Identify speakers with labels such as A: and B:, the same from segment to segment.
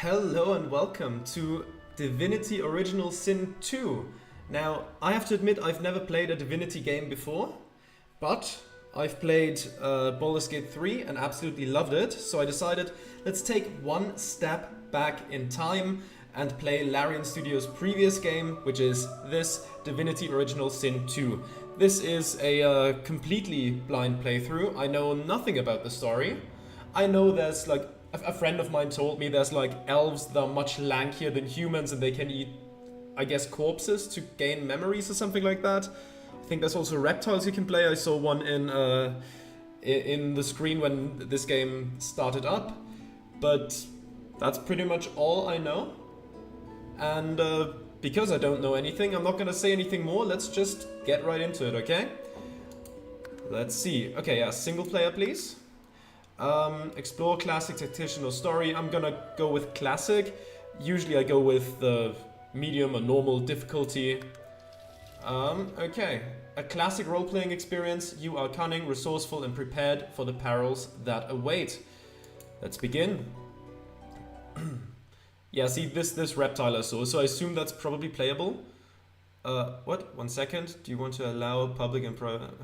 A: Hello and welcome to Divinity Original Sin 2. Now, I have to admit I've never played a Divinity game before, but I've played Baldur's Gate 3 and absolutely loved it, so I decided let's take one step back in time and play Larian Studios' previous game, which is this Divinity Original Sin 2. This is a completely blind playthrough. I know nothing about the story. I know there's like a friend of mine told me there's like elves that are much lankier than humans and they can eat, I guess, corpses to gain memories or something like that. I think there's also reptiles you can play. I saw one in the screen when this game started up, but that's pretty much all I know. And because I don't know anything, I'm not gonna say anything more. Let's just get right into it, okay? Let's see. Okay, yeah, single player, please. Explore classic, tactician, or story. I'm gonna go with classic. Usually I go with the medium or normal difficulty. Okay. A classic role-playing experience. You are cunning, resourceful, and prepared for the perils that await. Let's begin. Yeah, see, this reptile I saw, so I assume that's probably playable. What? 1 second. Do you want to allow public and private?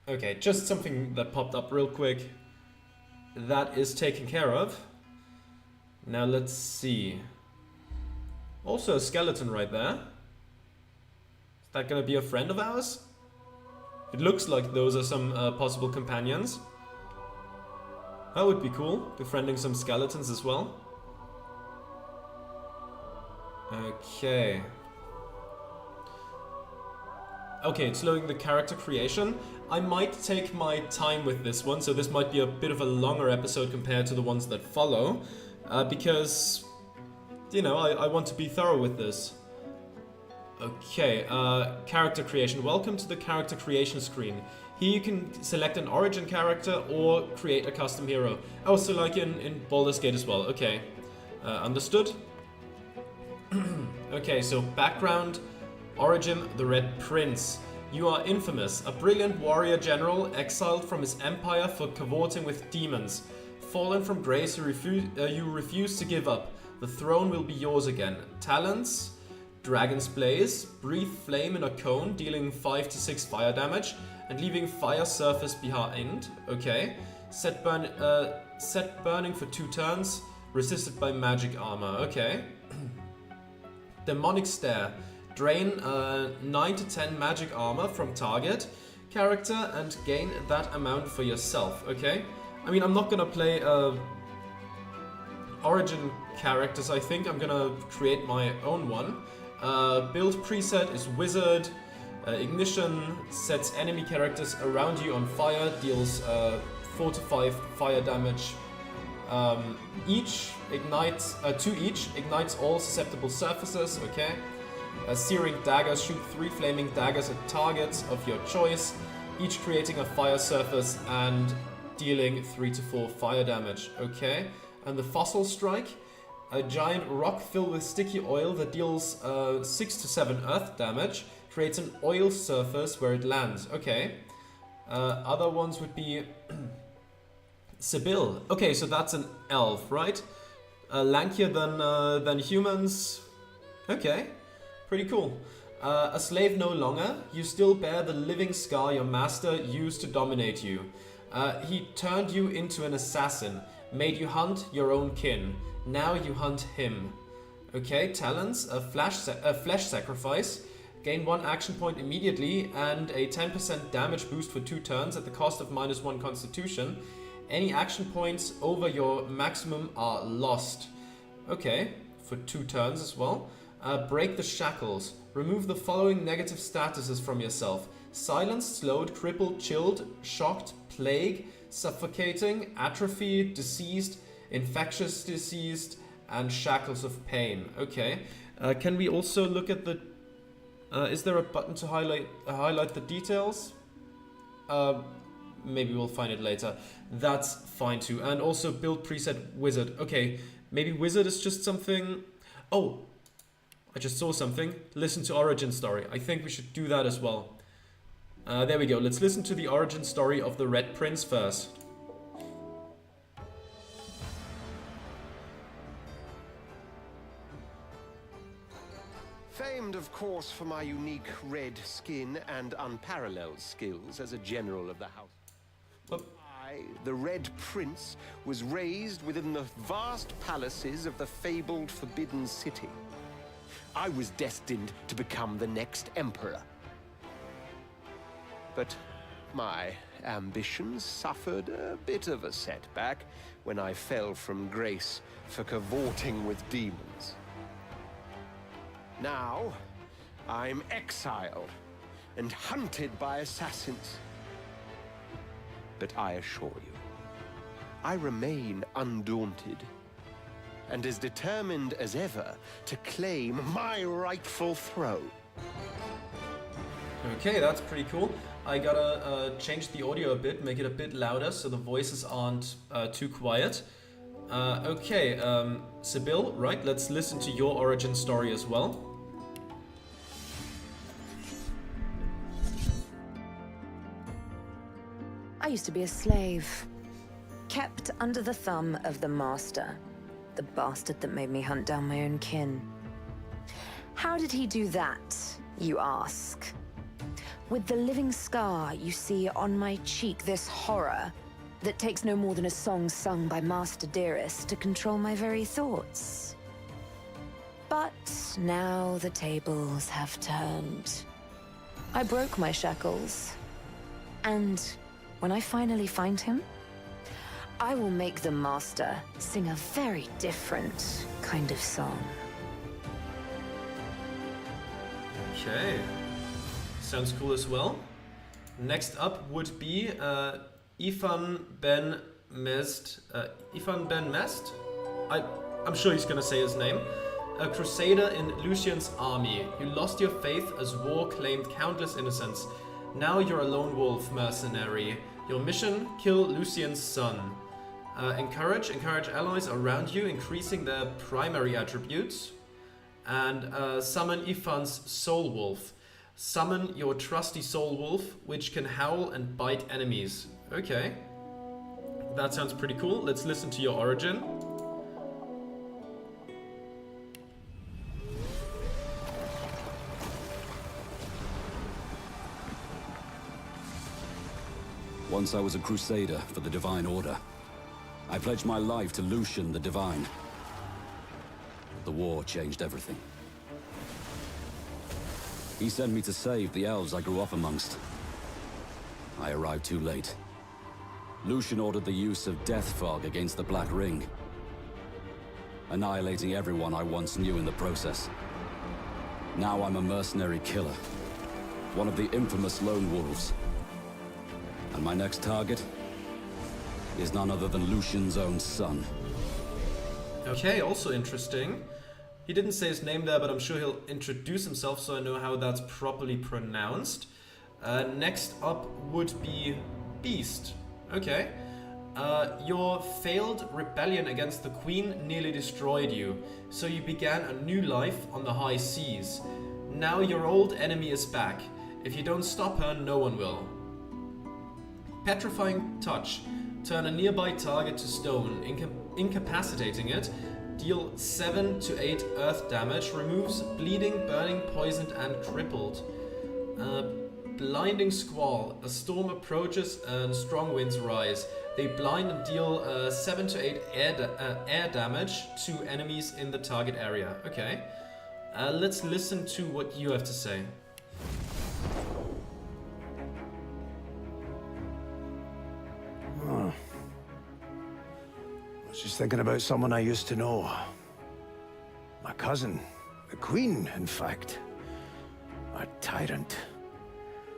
A: Okay, just something that popped up real quick. That is taken care of. Now let's see. Also a skeleton right there. Is that gonna be a friend of ours? It looks like those are some possible companions. That would be cool, befriending some skeletons as well. Okay. Okay, it's loading the character creation. I might take my time with this one, so this might be a bit of a longer episode compared to the ones that follow, because, you know, I want to be thorough with this. Okay, character creation. Welcome to the character creation screen. Here you can select an origin character or create a custom hero. Oh, so like in Baldur's Gate as well. Okay, understood. Okay, so background. Origin, the Red Prince. You are infamous, a brilliant warrior general exiled from his empire for cavorting with demons. Fallen from grace, you refuse to give up. The throne will be yours again. Talents, Dragon's Blaze, breathe flame in a cone, dealing 5 to 6 fire damage and leaving fire surface behind. Okay. Set burning for 2 turns, resisted by magic armor. Okay. Demonic Stare. Drain 9 to 10 magic armor from target character and gain that amount for yourself, okay? I mean, I'm not gonna play origin characters, I think. I'm gonna create my own one. Build preset is Wizard. Ignition sets enemy characters around you on fire, deals 4 to 5 fire damage. Each ignites, 2 each, ignites all susceptible surfaces, okay? Searing daggers, shoot 3 flaming daggers at targets of your choice, each creating a fire surface and dealing 3 to 4 fire damage. Okay, and the Fossil Strike, a giant rock filled with sticky oil that deals 6 to 7 earth damage, creates an oil surface where it lands. Okay, other ones would be Sibyl. Okay, so that's an elf, right? Lankier than humans. Okay. Pretty cool. A slave no longer, you still bear the living scar your master used to dominate you. He turned you into an assassin, made you hunt your own kin. Now you hunt him. Okay, talents, a flesh sacrifice. Gain 1 action point immediately and a 10% damage boost for 2 turns at the cost of -1 constitution. Any action points over your maximum are lost. Okay, for 2 turns as well. Break the shackles. Remove the following negative statuses from yourself. Silenced, slowed, crippled, chilled, shocked, plague, suffocating, atrophy, deceased, infectious diseased, and shackles of pain. Okay. Can we also look at the... is there a button to highlight the details? Maybe we'll find it later. That's fine too. And also build preset Wizard. Okay, maybe Wizard is just something... Oh! I just saw something. Listen to origin story. I think we should do that as well. There we go. Let's listen to the origin story of the Red Prince first.
B: Famed, of course, for my unique red skin and unparalleled skills as a general of the house.
A: But
B: I, the Red Prince, was raised within the vast palaces of the fabled Forbidden City. I was destined to become the next emperor. But my ambitions suffered a bit of a setback when I fell from grace for cavorting with demons. Now, I'm exiled and hunted by assassins. But I assure you, I remain undaunted and as determined as ever to claim my rightful throne.
A: okay, that's pretty cool. I gotta change the audio a bit, make it a bit louder so the voices aren't too quiet. Okay, Sibyl, right, let's listen to your origin story as well.
C: I used to be a slave, kept under the thumb of the master, the bastard that made me hunt down my own kin. How did he do that, you ask? With the living scar you see on my cheek, this horror that takes no more than a song sung by Master Dearest to control my very thoughts. But now the tables have turned. I broke my shackles, and when I finally find him, I will make the Master sing a very different kind of song.
A: Okay, sounds cool as well. Next up would be Ifan Ben Mest. Ifan Ben Mest? I'm sure he's gonna say his name. A crusader in Lucian's army. You lost your faith as war claimed countless innocents. Now you're a lone wolf mercenary. Your mission, kill Lucian's son. Encourage allies around you, increasing their primary attributes. And summon Ifan's soul wolf. Summon your trusty soul wolf, which can howl and bite enemies. Okay. That sounds pretty cool. Let's listen to your origin.
D: Once I was a crusader for the Divine Order. I pledged my life to Lucian the Divine. The war changed everything. He sent me to save the elves I grew up amongst. I arrived too late. Lucian ordered the use of death fog against the Black Ring, annihilating everyone I once knew in the process. Now I'm a mercenary killer, one of the infamous lone wolves. And my next target is none other than Lucian's own son.
A: Okay, also interesting. He didn't say his name there, but I'm sure he'll introduce himself so I know how that's properly pronounced. Next up would be Beast. Okay. Your failed rebellion against the Queen nearly destroyed you, so you began a new life on the high seas. Now your old enemy is back. If you don't stop her, no one will. Petrifying Touch. Turn a nearby target to stone, incapacitating it. Deal 7 to 8 earth damage. Removes bleeding, burning, poisoned, and crippled. Blinding Squall. A storm approaches and strong winds rise. They blind and deal 7 to 8 air damage to enemies in the target area. Okay. Let's listen to what you have to say.
E: I was just thinking about someone I used to know. My cousin. The Queen, in fact. A tyrant.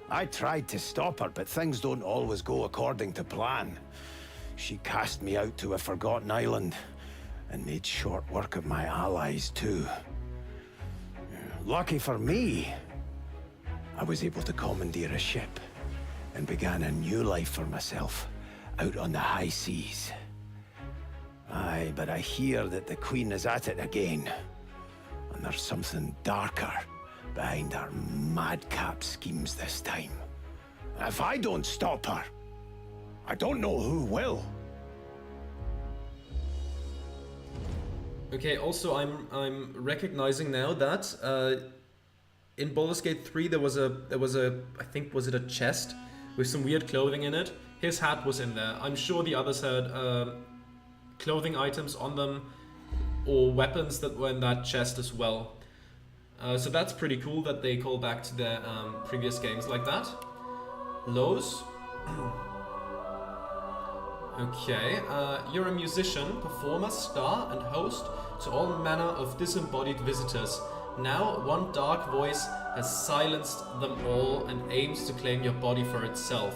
E: I tried to stop her, but things don't always go according to plan. She cast me out to a forgotten island, and made short work of my allies, too. Lucky for me, I was able to commandeer a ship, and began a new life for myself, out on the high seas. Aye, but I hear that the Queen is at it again. And there's something darker behind her madcap schemes this time. If I don't stop her, I don't know who will.
A: Okay, also I'm recognizing now that in Baldur's Gate 3 there was a I think, was it a chest with some weird clothing in it? His hat was in there. I'm sure the others had clothing items on them or weapons that were in that chest as well. So that's pretty cool that they call back to their previous games like that. Lows. Okay, you're a musician, performer, star, and host to all manner of disembodied visitors. Now, one dark voice has silenced them all and aims to claim your body for itself.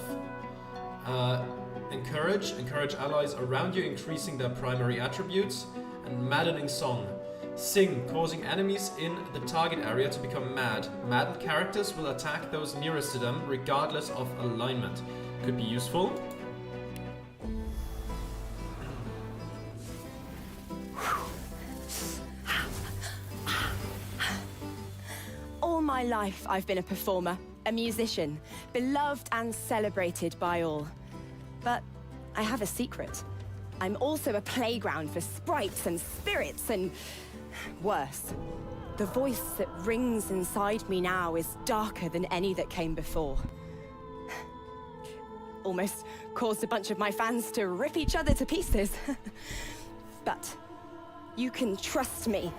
A: Encourage allies around you, increasing their primary attributes. And maddening song. Sing, causing enemies in the target area to become mad. Maddened characters will attack those nearest to them, regardless of alignment. Could be useful.
F: All my life, I've been a performer, a musician, beloved and celebrated by all. But I have a secret. I'm also a playground for sprites and spirits and... worse. The voice that rings inside me now is darker than any that came before. Almost caused a bunch of my fans to rip each other to pieces. But you can trust me.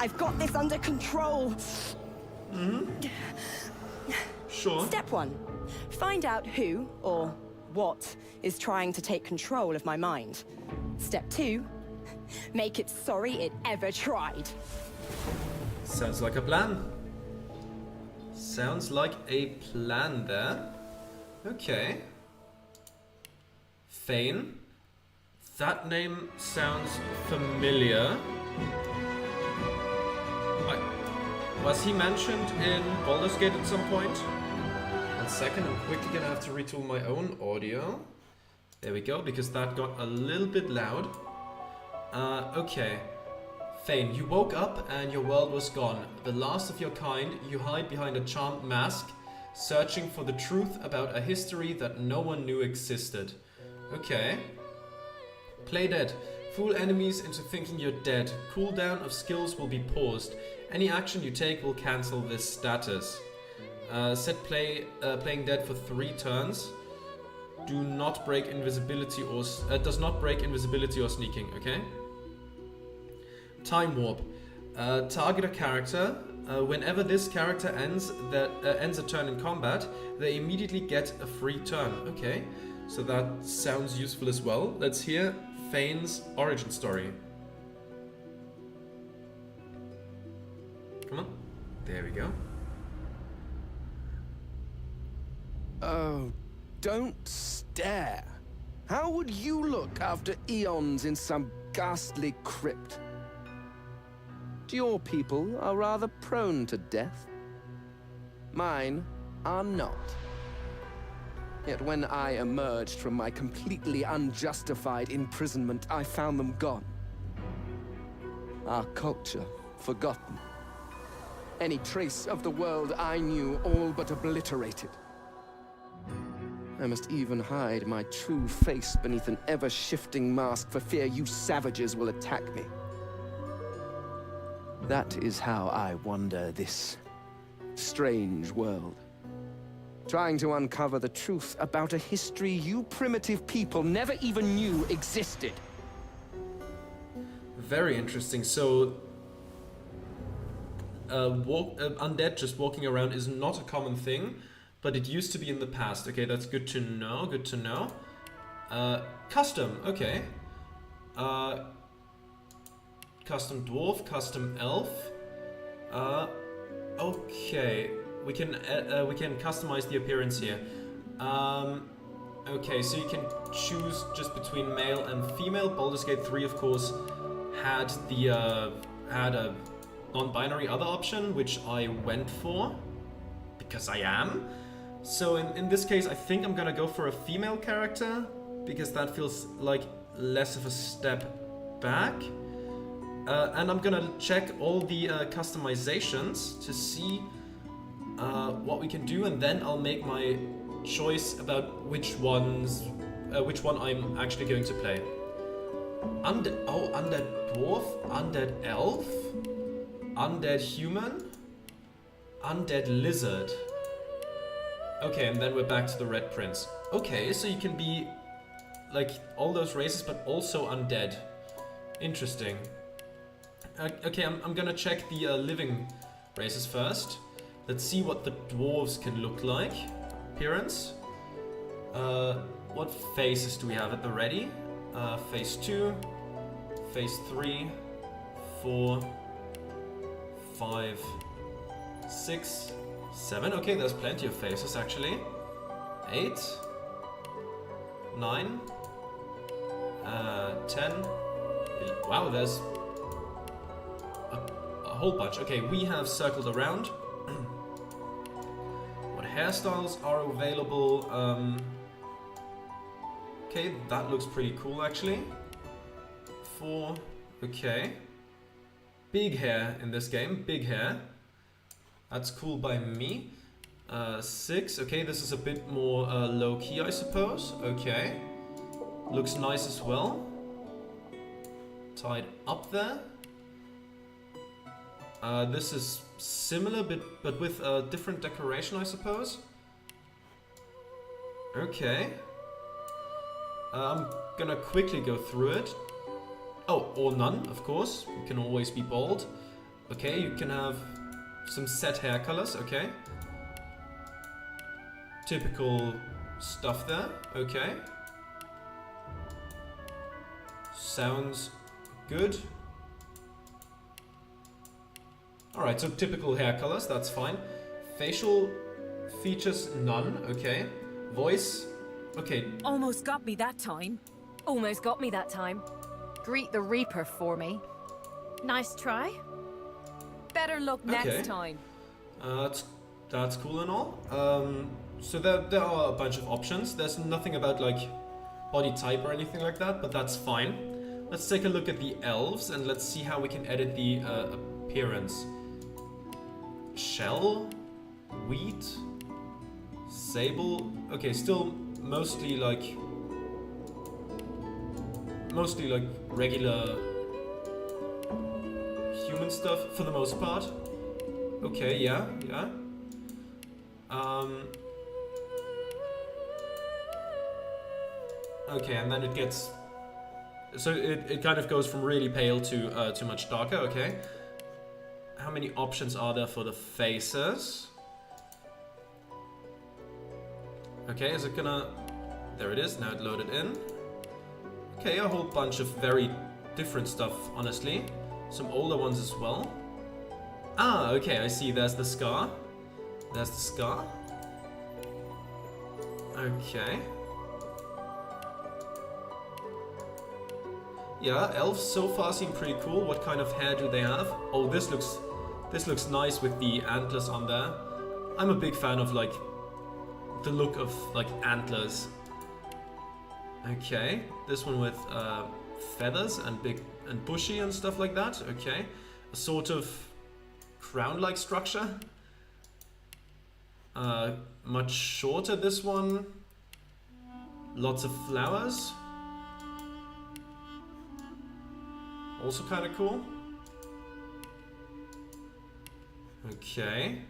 F: I've got this under control.
A: Sure.
F: Step 1. Find out who, or what, is trying to take control of my mind. Step 2. Make it sorry it ever tried.
A: Sounds like a plan. Sounds like a plan there. Okay. Fane. That name sounds familiar. Was he mentioned in Baldur's Gate at some point? 1 second, I'm quickly gonna have to retool my own audio. There we go, because that got a little bit loud. Okay. Fane, you woke up and your world was gone. The last of your kind, you hide behind a charmed mask, searching for the truth about a history that no one knew existed. Okay. Play dead. Fool enemies into thinking you're dead. Cooldown of skills will be paused. Any action you take will cancel this status. Set playing dead for 3 turns. Do not break invisibility or does not break invisibility or sneaking. Okay. Time warp. Target a character. Whenever this character ends a turn in combat, they immediately get a free turn. Okay, so that sounds useful as well. Let's hear Fane's origin story. Come on. There we go.
B: Oh, don't stare. How would you look after eons in some ghastly crypt? Your people are rather prone to death. Mine are not. Yet when I emerged from my completely unjustified imprisonment, I found them gone. Our culture forgotten. Any trace of the world I knew all but obliterated. I must even hide my true face beneath an ever-shifting mask for fear you savages will attack me. That is how I wander this strange world. Trying to uncover the truth about a history you primitive people never even knew existed.
A: Very interesting. So, undead just walking around is not a common thing, but it used to be in the past. Okay, that's good to know. Good to know. Custom. Okay. Custom dwarf, custom elf. Okay, we can customize the appearance here. Okay, so you can choose just between male and female. Baldur's Gate 3, of course, had a non-binary other option, which I went for because I am. So in this case, I think I'm gonna go for a female character because that feels like less of a step back. And I'm gonna check all the customizations to see what we can do, and then I'll make my choice about which one I'm actually going to play. Undead dwarf, undead elf, undead human. Undead lizard. Okay, and then we're back to the Red Prince. Okay, so you can be like all those races, but also undead. Interesting. Okay, I'm gonna check the living races first. Let's see what the dwarves can look like. Appearance. What phases do we have at the ready? Phase 2, phase 3, 4, 5, 6, 7. Okay, there's plenty of phases actually. 8, 9, 10. Wow, there's a whole bunch. Okay, we have circled around. What hairstyles are available? Okay, that looks pretty cool actually. 4, okay. Big hair in this game, big hair. That's cool by me. 6, okay, this is a bit more low-key, I suppose. Okay. Looks nice as well. Tied up there. This is similar, but with a different decoration, I suppose. Okay. I'm gonna quickly go through it. Oh, or none, of course. You can always be bald. Okay, you can have some set hair colors, okay. Typical stuff there, okay. Sounds good. Alright, so typical hair colors, that's fine. Facial features, none, okay. Voice, okay.
G: Almost got me that time.
H: Almost got me that time. Greet the Reaper for me. Nice try.
G: Better luck next time.
A: That's cool and all. So there are a bunch of options. There's nothing about like body type or anything like that, but that's fine. Let's take a look at the elves and let's see how we can edit the appearance. Shell, wheat, sable. Okay, still mostly like regular human stuff for the most part. Okay, yeah. Okay, and then it gets... So it kind of goes from really pale to much darker, okay. How many options are there for the faces? Okay, is it gonna... There it is, now it loaded in. Okay, a whole bunch of very different stuff, honestly. Some older ones as well. Ah, okay, I see, there's the scar. There's the scar. Okay. Yeah, elves so far seem pretty cool. What kind of hair do they have? Oh, this looks nice with the antlers on there. I'm a big fan of like the look of like antlers. Okay, this one with feathers and big and bushy and stuff like that. Okay, a sort of crown-like structure. Much shorter, this one. Lots of flowers. Also kind of cool. Okay.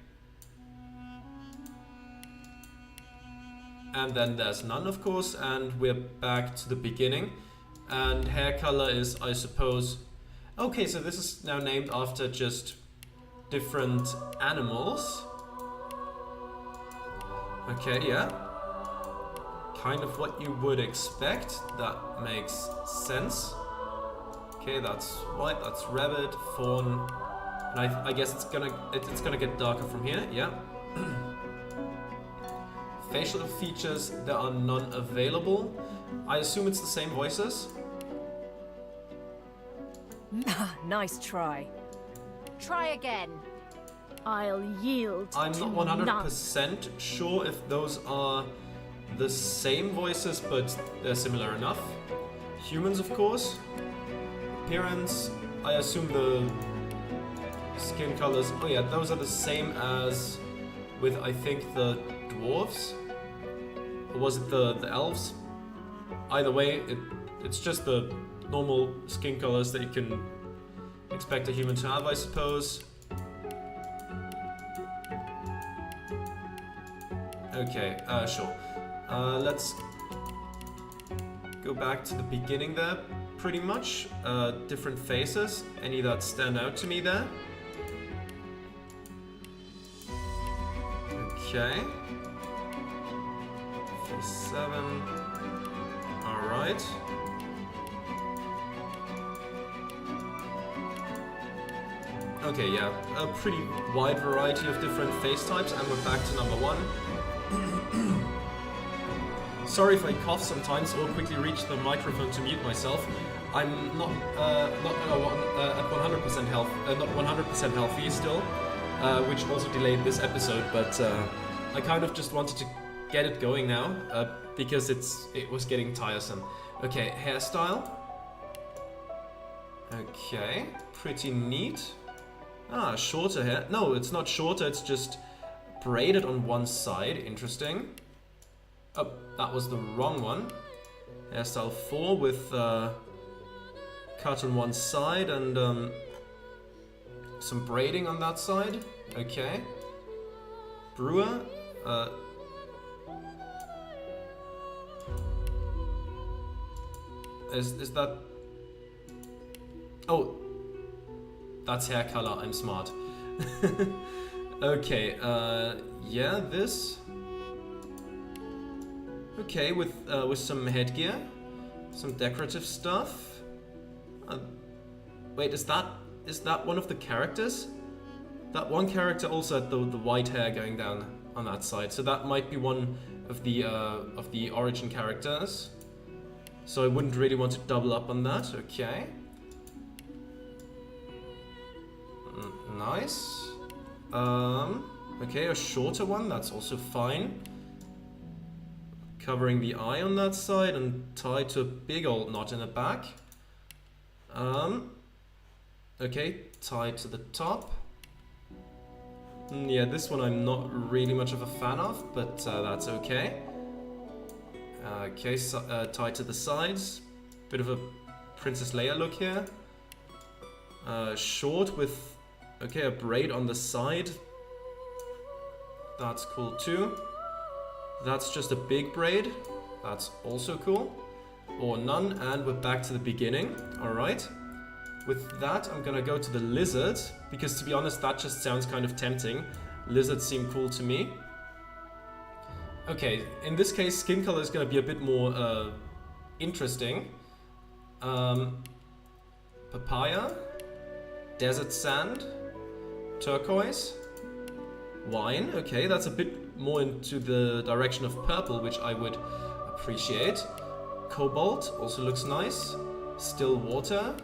A: And then there's none, of course, and we're back to the beginning. And hair color is, I suppose... Okay, so this is now named after just different animals. Okay, yeah. Kind of what you would expect. That makes sense. Okay, that's white, that's rabbit, fawn, and I guess it's gonna get darker from here. Yeah. Facial features, there are none available. I assume it's the same voices.
H: Nice try.
G: Try again.
H: I'll yield.
A: I'm
H: to
A: not
H: none.
A: 100% sure if those are the same voices, but they're similar enough. Humans, of course. Appearance, I assume the skin colors. Oh yeah, those are the same as with, I think, the dwarves. Or was it the elves? Either way, it's just the normal skin colors that you can expect a human to have, I suppose. Okay, sure. Let's go back to the beginning there, pretty much. Different faces, any that stand out to me there. Okay. Face 7. Alright. Okay, yeah, a pretty wide variety of different face types, and we're back to number 1. Sorry if I cough sometimes or quickly reach the microphone to mute myself. I'm not at 100% health, not 100% healthy still, which also delayed this episode. But I kind of just wanted to get it going now because it was getting tiresome. Okay, hairstyle. Okay, pretty neat. Ah, shorter hair. No, it's not shorter. It's just braided on one side. Interesting. Oh, that was the wrong one. Hairstyle 4 with cut on one side and some braiding on that side. Okay. Brewer. Is that... Oh, that's hair color. I'm smart. Okay. Yeah, this. Okay, with some headgear, some decorative stuff. Wait, is that one of the characters? That one character also had the white hair going down on that side, so that might be one of the origin characters. So I wouldn't really want to double up on that. Okay. Nice. Okay, a shorter one. That's also fine. Covering the eye on that side and tied to a big old knot in the back. Okay, tied to the top. Yeah, this one I'm not really much of a fan of, but that's okay. Okay, so, tied to the sides. Bit of a Princess Leia look here. Short with, okay, a braid on the side. That's cool too. That's just a big braid. That's also cool. Or none, and we're back to the beginning. Alright. With that, I'm gonna go to the lizard, because to be honest, that just sounds kind of tempting. Lizards seem cool to me. Okay, in this case, skin color is gonna be a bit more interesting. Papaya, desert sand, turquoise, wine. Okay, that's a bit more into the direction of purple, which I would appreciate. Cobalt also looks nice. Still water,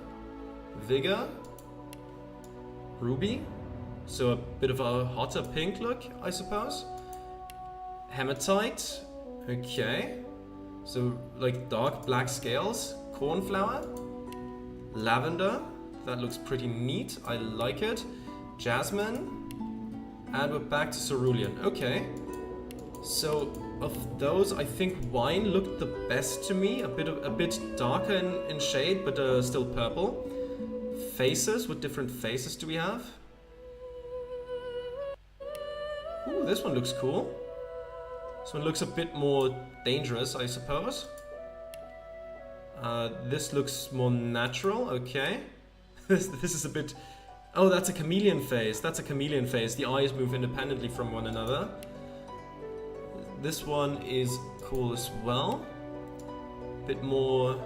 A: vigor, ruby, so a bit of a hotter pink look, I suppose. Hematite, okay, so like dark black scales. Cornflower, lavender, that looks pretty neat, I like it. Jasmine, and we're back to cerulean. Okay, so of those, I think wine looked the best to me. A bit darker in shade, but still purple. Faces, what different faces do we have? Ooh, this one looks cool. This one looks a bit more dangerous, I suppose. This looks more natural. Okay, this is a bit. Oh, that's a chameleon face. That's a chameleon face. The eyes move independently from one another. This one is cool as well. Bit more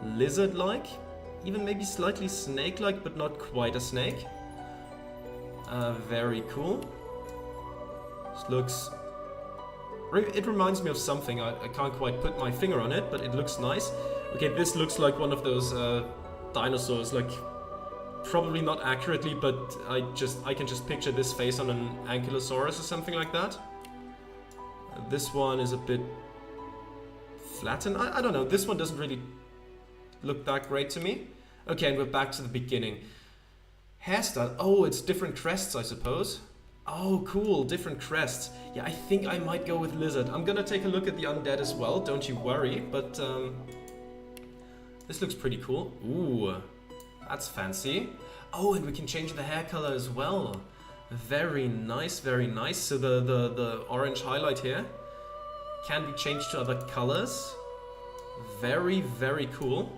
A: lizard-like. Even maybe slightly snake-like, but not quite a snake. Very cool. This looks... It reminds me of something. I can't quite put my finger on it, but it looks nice. Okay, this looks like one of those dinosaurs, like... Probably not accurately, but I can just picture this face on an ankylosaurus or something like that. This one is a bit flattened. I don't know. This one doesn't really look that great to me. Okay, and we're back to the beginning. Hairstyle. Oh, it's different crests, I suppose. Oh, cool. Different crests. Yeah, I think I might go with lizard. I'm gonna take a look at the undead as well. Don't you worry. But this looks pretty cool. Ooh. That's fancy. Oh, and we can change the hair color as well. Very nice, very nice. So the orange highlight here can be changed to other colors. Very, very cool.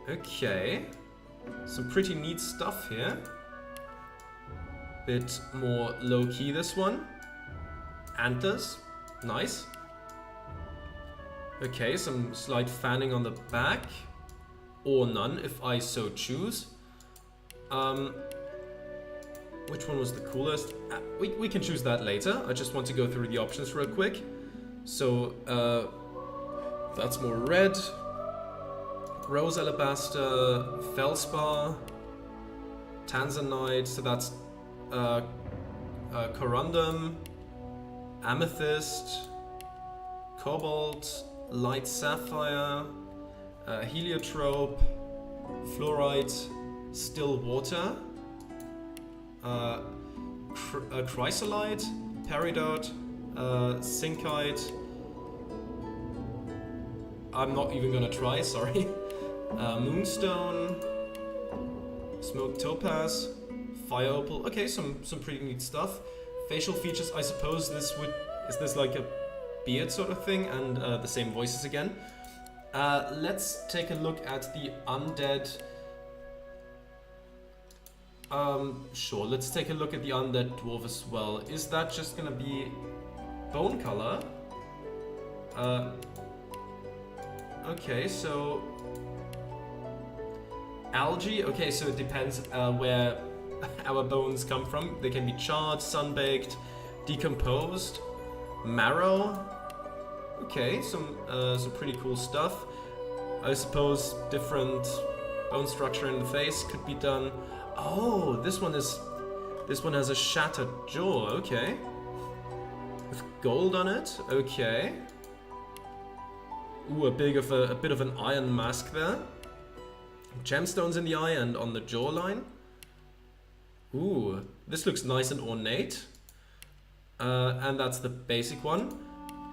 A: Okay. Some pretty neat stuff here. Bit more low-key this one. Antlers. Nice. Okay, some slight fanning on the back. Or none, if I so choose. Which one was the coolest? We can choose that later. I just want to go through the options real quick. So, that's more red. Rose alabaster, feldspar, tanzanite, so that's corundum, amethyst, cobalt, light sapphire, heliotrope, fluorite, still water, chrysolite, peridot, zincite. I'm not even gonna try, sorry. Moonstone, smoked topaz, fire opal. Okay, some pretty neat stuff. Facial features, I suppose is this like a beard sort of thing, and the same voices again. Let's take a look at the undead. Sure, let's take a look at the undead dwarf as well. Is that just gonna be bone color? Okay, so algae. Okay, so it depends where our bones come from. They can be charred, sun-baked, decomposed, marrow. Okay, some pretty cool stuff. I suppose different bone structure in the face could be done. Oh, this one has a shattered jaw. Okay, with gold on it. Okay. Ooh, a bit of an iron mask there. Gemstones in the eye and on the jawline. Ooh, this looks nice and ornate. And that's the basic one.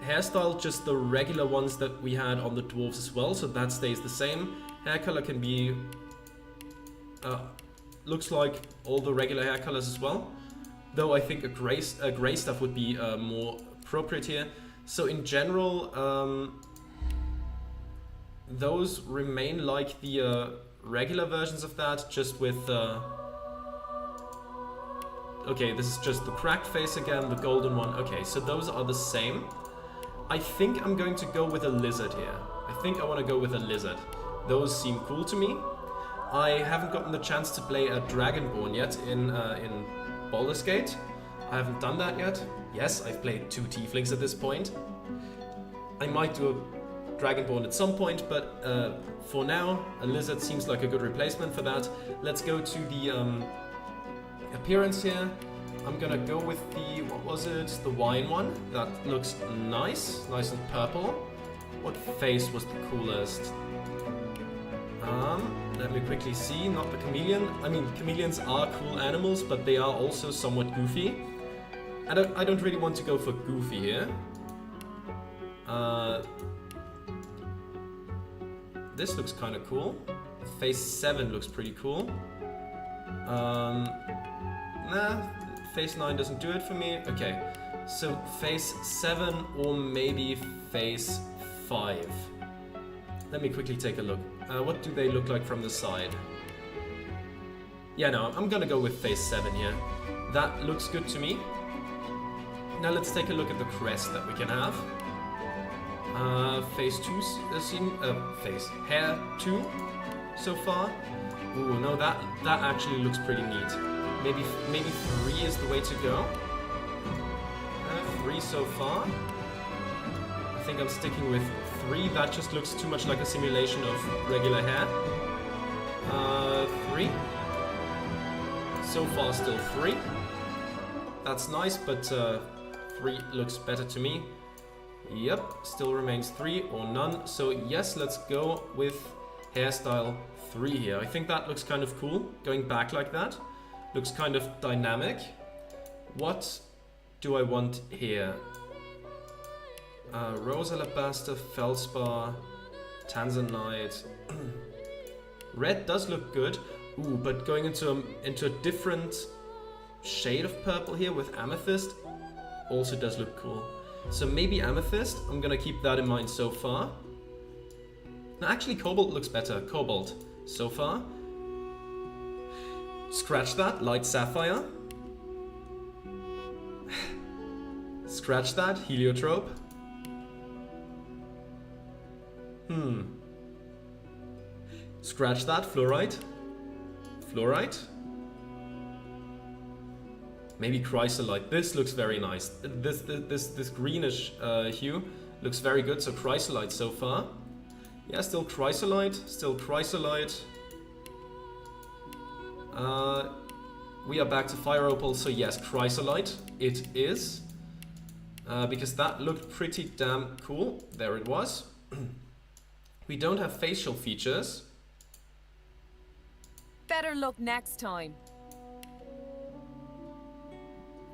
A: Hairstyle, just the regular ones that we had on the dwarves as well, so that stays the same. Hair color can be... looks like all the regular hair colors as well. Though I think a gray stuff would be more appropriate here. So in general... those remain like the regular versions of that, just with... Okay, this is just the cracked face again, the golden one. Okay, so those are the same. I think I'm going to go with a lizard here. I think I want to go with a lizard. Those seem cool to me. I haven't gotten the chance to play a Dragonborn yet in Baldur's Gate. I haven't done that yet. Yes, I've played 2 tieflings at this point. I might do a Dragonborn at some point, but for now, a lizard seems like a good replacement for that. Let's go to the appearance here. I'm gonna go with the, what was it? The wine one. That looks nice. Nice and purple. What face was the coolest? Let me quickly see. Not the chameleon. I mean, chameleons are cool animals, but they are also somewhat goofy. I don't really want to go for goofy here. This looks kind of cool. Face 7 looks pretty cool. Nah, face 9 doesn't do it for me. Okay, so face 7 or maybe face 5. Let me quickly take a look. What do they look like from the side? Yeah, no, I'm gonna go with face 7 here. That looks good to me. Now let's take a look at the crest that we can have. Face 2 hair 2 so far. Ooh, no, that actually looks pretty neat. Maybe 3 is the way to go. 3 so far. I think I'm sticking with 3. That just looks too much like a simulation of regular hair. 3. So far still 3. That's nice, but 3 looks better to me. Yep, still remains 3 or none. So yes, let's go with hairstyle 3 here. I think that looks kind of cool, going back like that. Looks kind of dynamic. What do I want here? Rose alabaster, feldspar, tanzanite. Red does look good. Ooh, but going into a different shade of purple here with amethyst also does look cool. So maybe amethyst, I'm gonna keep that in mind so far. No, actually cobalt looks better, cobalt so far. Scratch that, light sapphire. Scratch that, heliotrope. Scratch that, fluorite. Fluorite. Maybe chrysolite. This looks very nice. This greenish hue looks very good. So chrysolite so far. Yeah, still chrysolite. Still chrysolite. We are back to fire opal. So yes, chrysolite it is. Because that looked pretty damn cool. There it was. We don't have facial features.
G: Better luck next time.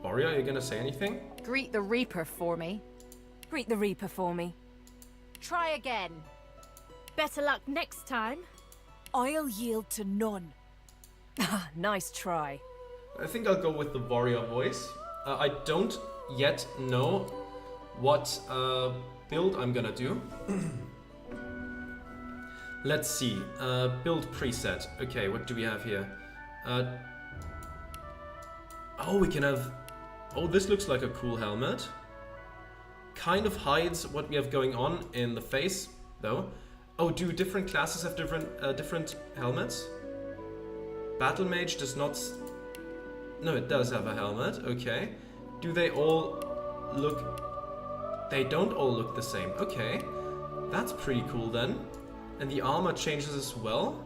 A: Warrior, are you gonna say anything?
H: Greet the Reaper for me.
G: Greet the Reaper for me.
H: Try again.
I: Better luck next time.
G: I'll yield to none.
H: Nice try.
A: I think I'll go with the warrior voice. I don't yet know what build I'm gonna do. Let's see. Build preset. Okay, what do we have here? Oh, we can have... Oh, this looks like a cool helmet. Kind of hides what we have going on in the face, though. Oh, do different classes have different helmets? Battle Mage does not... No, it does have a helmet. Okay. Do they all look... They don't all look the same. Okay. That's pretty cool then. And the armor changes as well.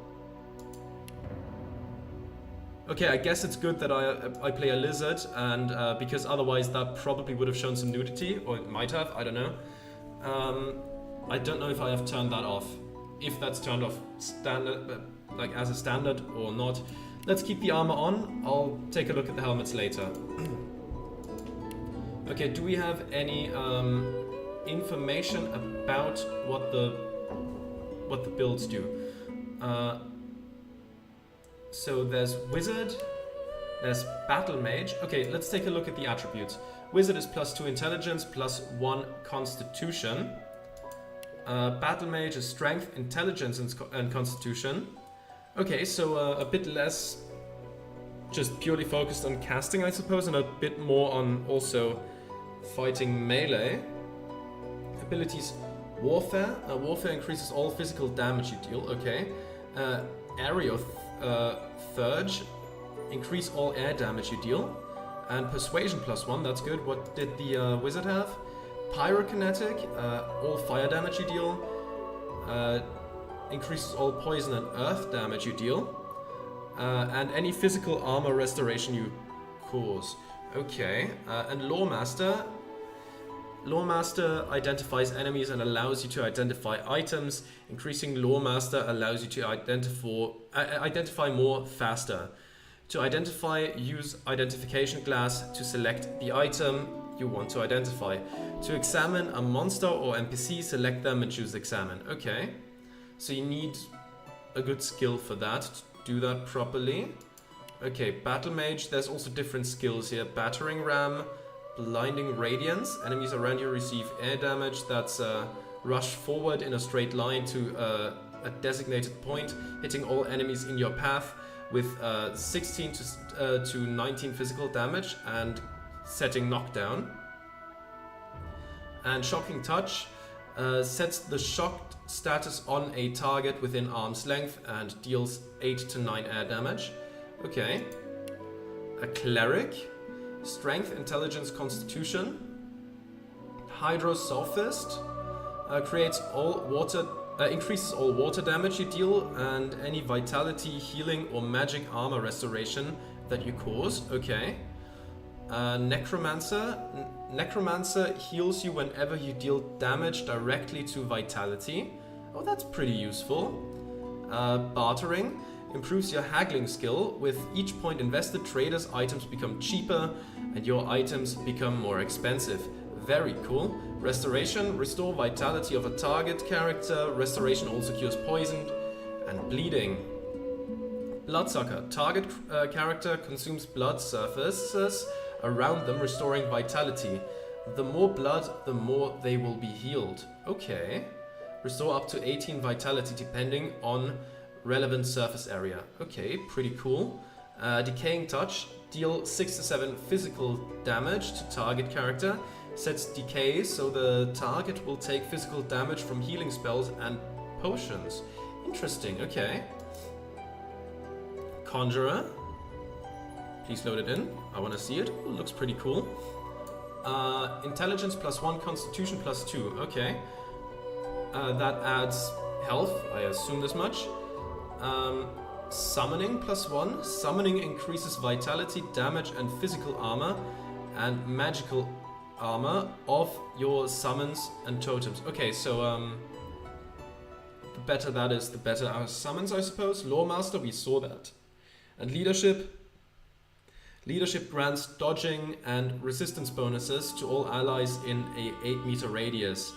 A: Okay, I guess it's good that I play a lizard, and because otherwise that probably would have shown some nudity, or it might have, I don't know. I don't know if I have turned that off. If that's turned off standard, like as a standard or not. Let's keep the armor on. I'll take a look at the helmets later. Okay, do we have any information about what the builds do? So there's Wizard, there's Battle Mage. Okay, let's take a look at the attributes. Wizard is +2 Intelligence, +1 Constitution. Battle Mage is Strength, Intelligence, and Constitution. Okay, so a bit less just purely focused on casting, I suppose, and a bit more on also fighting melee. Abilities: Warfare. Warfare increases all physical damage you deal. Okay. Aerial Thurge, increase all air damage you deal. And Persuasion +1, that's good. What did the Wizard have? Pyrokinetic, all fire damage you deal. Increases all poison and earth damage you deal. And any physical armor restoration you cause. Okay. And Lawmaster. Lawmaster identifies enemies and allows you to identify items. Increasing Lawmaster allows you to identify more faster. To identify, use identification glass to select the item you want to identify. To examine a monster or NPC, select them and choose examine. Okay, so you need a good skill for that, to do that properly. Okay, Battle Mage, there's also different skills here. Battering Ram, Blinding Radiance. Enemies around you receive air damage. That's rush forward in a straight line to a designated point, hitting all enemies in your path with 16 to 19 physical damage and setting knockdown. And Shocking Touch sets the shocked status on a target within arm's length and deals 8 to 9 air damage. Okay. A Cleric. Strength, Intelligence, Constitution. Hydrosophist creates all water, increases all water damage you deal and any vitality, healing, or magic armor restoration that you cause. Okay. Necromancer. Necromancer heals you whenever you deal damage directly to vitality. Oh, that's pretty useful. Bartering. Improves your haggling skill. With each point invested, traders' items become cheaper and your items become more expensive. Very cool. Restoration. Restore vitality of a target character. Restoration also cures poison and bleeding. Bloodsucker. Target character consumes blood surfaces around them, restoring vitality. The more blood, the more they will be healed. Okay. Restore up to 18 vitality depending on relevant surface area. Okay, pretty cool. Decaying Touch. Deal 6 to 7 physical damage to target character. Sets decay, so the target will take physical damage from healing spells and potions. Interesting, okay. Conjurer. Please load it in. I want to see it. Ooh, looks pretty cool. Intelligence +1, Constitution +2. Okay. That adds health. I assume this much. Summoning +1. Summoning increases vitality, damage, and physical armor, and magical armor of your summons and totems. Okay, so the better that is, the better our summons, I suppose. Lawmaster, we saw that. And leadership. Leadership grants dodging and resistance bonuses to all allies in a 8-meter radius.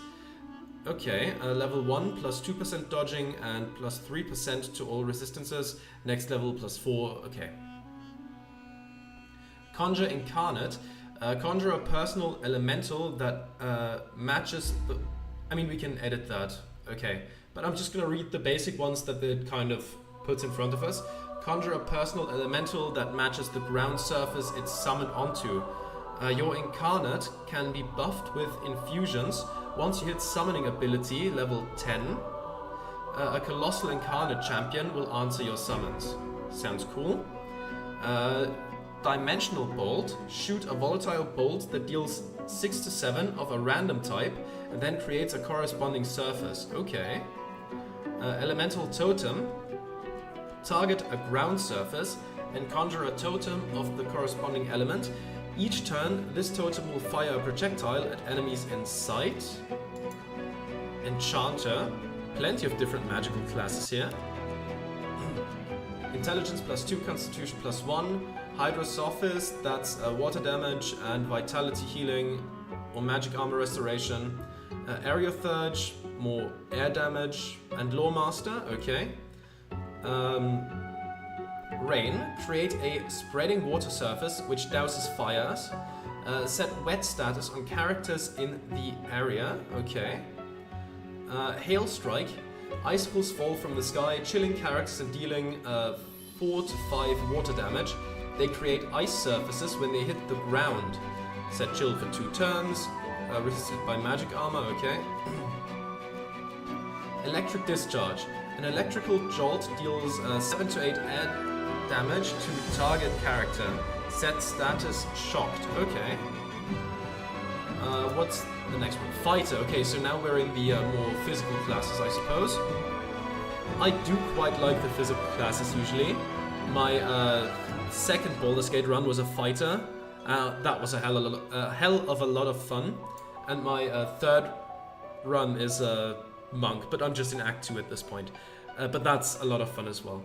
A: Okay, level 1 +2% dodging and +3% to all resistances. Next level +4, okay. Conjure Incarnate. Conjure a personal elemental that matches the... I mean, we can edit that, okay. But I'm just gonna read the basic ones that it kind of puts in front of us. Conjure a personal elemental that matches the ground surface it's summoned onto. Your Incarnate can be buffed with infusions. Once you hit summoning ability, level 10, a Colossal Incarnate champion will answer your summons. Sounds cool. Dimensional Bolt. Shoot a volatile bolt that deals 6 to 7 of a random type and then creates a corresponding surface. Okay. Elemental Totem. Target a ground surface and conjure a totem of the corresponding element. Each turn, this totem will fire a projectile at enemies in sight. Enchanter. Plenty of different magical classes here. Intelligence +2, Constitution +1. Hydrosophist, that's water damage and vitality healing or magic armor restoration. Aerothurge, more air damage. And Lawmaster, okay. Rain. Create a spreading water surface which douses fires. Set wet status on characters in the area. Okay. Hail Strike. Icicles fall from the sky, chilling characters and dealing 4 to 5 water damage. They create ice surfaces when they hit the ground. Set chill for 2 turns. Resisted by magic armor. Okay. Electric Discharge. An electrical jolt deals 7 to 8 air damage to target character. Set status shocked. Okay. What's the next one? Fighter. Okay, so now we're in the more physical classes, I suppose. I do quite like the physical classes usually. My second Baldur's Gate run was a fighter. That was a hell of a lot of fun. And my third run is a monk, but I'm just in Act 2 at this point. But that's a lot of fun as well.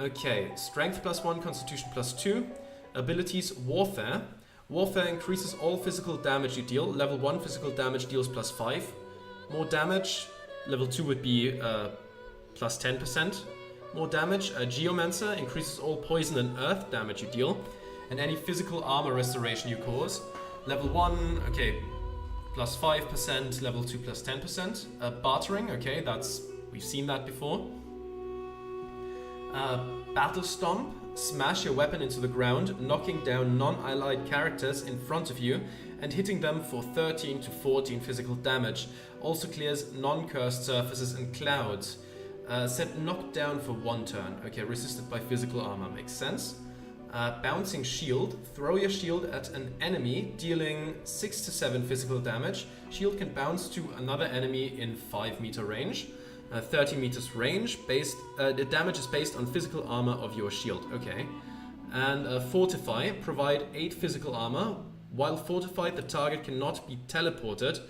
A: Okay, Strength +1, Constitution +2. Abilities, Warfare. Warfare increases all physical damage you deal. Level 1 physical damage deals +5. More damage, level 2 would be +10%. More damage, Geomancer increases all poison and earth damage you deal. And any physical armor restoration you cause. Level 1, okay, +5%, level 2 +10%. Bartering, okay, we've seen that before. Battle Stomp. Smash your weapon into the ground, knocking down non-allied characters in front of you and hitting them for 13 to 14 physical damage. Also clears non-cursed surfaces and clouds. Set knockdown for 1 turn. Okay, resisted by physical armor, makes sense. Bouncing Shield. Throw your shield at an enemy, dealing 6 to 7 physical damage. Shield can bounce to another enemy in 5-meter range. 30 meters range. The damage is based on physical armor of your shield. Okay. And Fortify. Provide 8 physical armor. While fortified, the target cannot be teleported.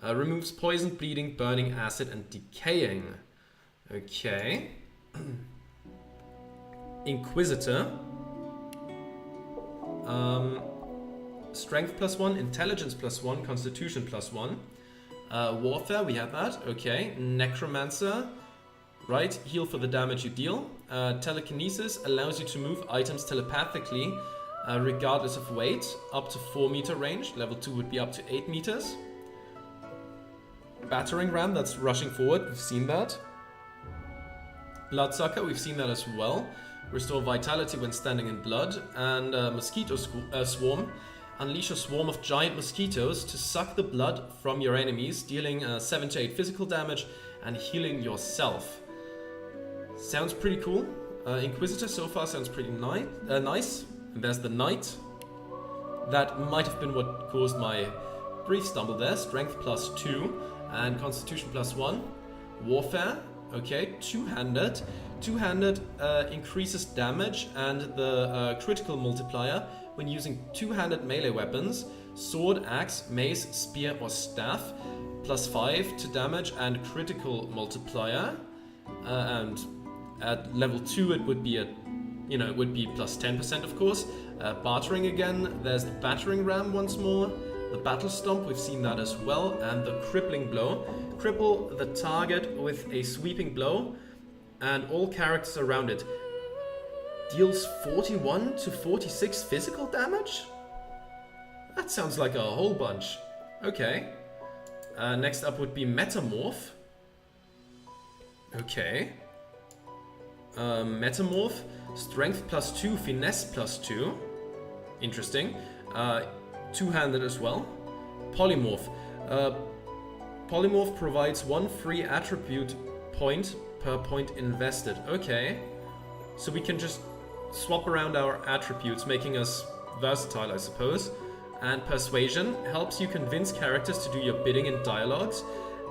A: Removes poison, bleeding, burning, acid, and decaying. Okay. Inquisitor. Strength +1, Intelligence +1, Constitution +1. Warfare, we have that. Okay. Necromancer. right? Heal for the damage you deal. Telekinesis allows you to move items telepathically, regardless of weight, up to 4 meter range. Level 2 would be up to 8 meters. Battering ram, that's rushing forward, we've seen that. Bloodsucker, we've seen that as well. Restore vitality when standing in blood. And mosquito swarm. Unleash a swarm of giant mosquitoes to suck the blood from your enemies, dealing 7 to 8 physical damage and healing yourself. Sounds pretty cool. Inquisitor so far sounds pretty nice. And there's the Knight. That might have been what caused my brief stumble there. Strength plus 2 and Constitution plus 1. Warfare, okay, two-handed. Two-handed increases damage and the critical multiplier when using two-handed melee weapons, sword, axe, mace, spear or staff, plus 5 to damage and critical multiplier. And at level 2 it would be it would be plus 10% of course. Bartering again, there's the battering ram once more. The battle stomp, we've seen that as well, and the crippling blow. Cripple the target with a sweeping blow and all characters around it. Deals 41 to 46 physical damage? That sounds like a whole bunch. Okay. Next up would be Metamorph. Okay. Metamorph. Strength plus 2, Finesse plus 2. Interesting. Two-handed as well. Polymorph. Polymorph provides 1 free attribute point per point invested. Okay. So we can just swap around our attributes, making us versatile, I suppose. And Persuasion helps you convince characters to do your bidding in dialogues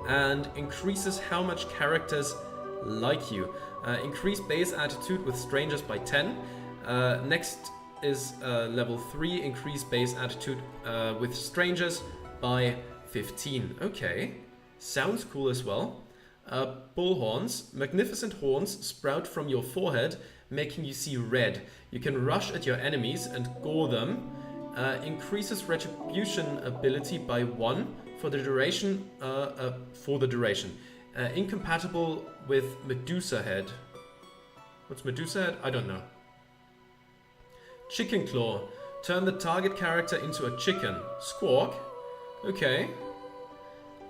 A: and increases how much characters like you. Increase base attitude with strangers by 10. Next is level 3, increase base attitude with strangers by 15. Okay, sounds cool as well. Bullhorns. Magnificent horns sprout from your forehead, making you see red. You can rush at your enemies and gore them. Increases retribution ability by 1 for the duration. Incompatible with Medusa Head. What's Medusa Head? I don't know. Chicken Claw. Turn the target character into a chicken. Squawk. Okay.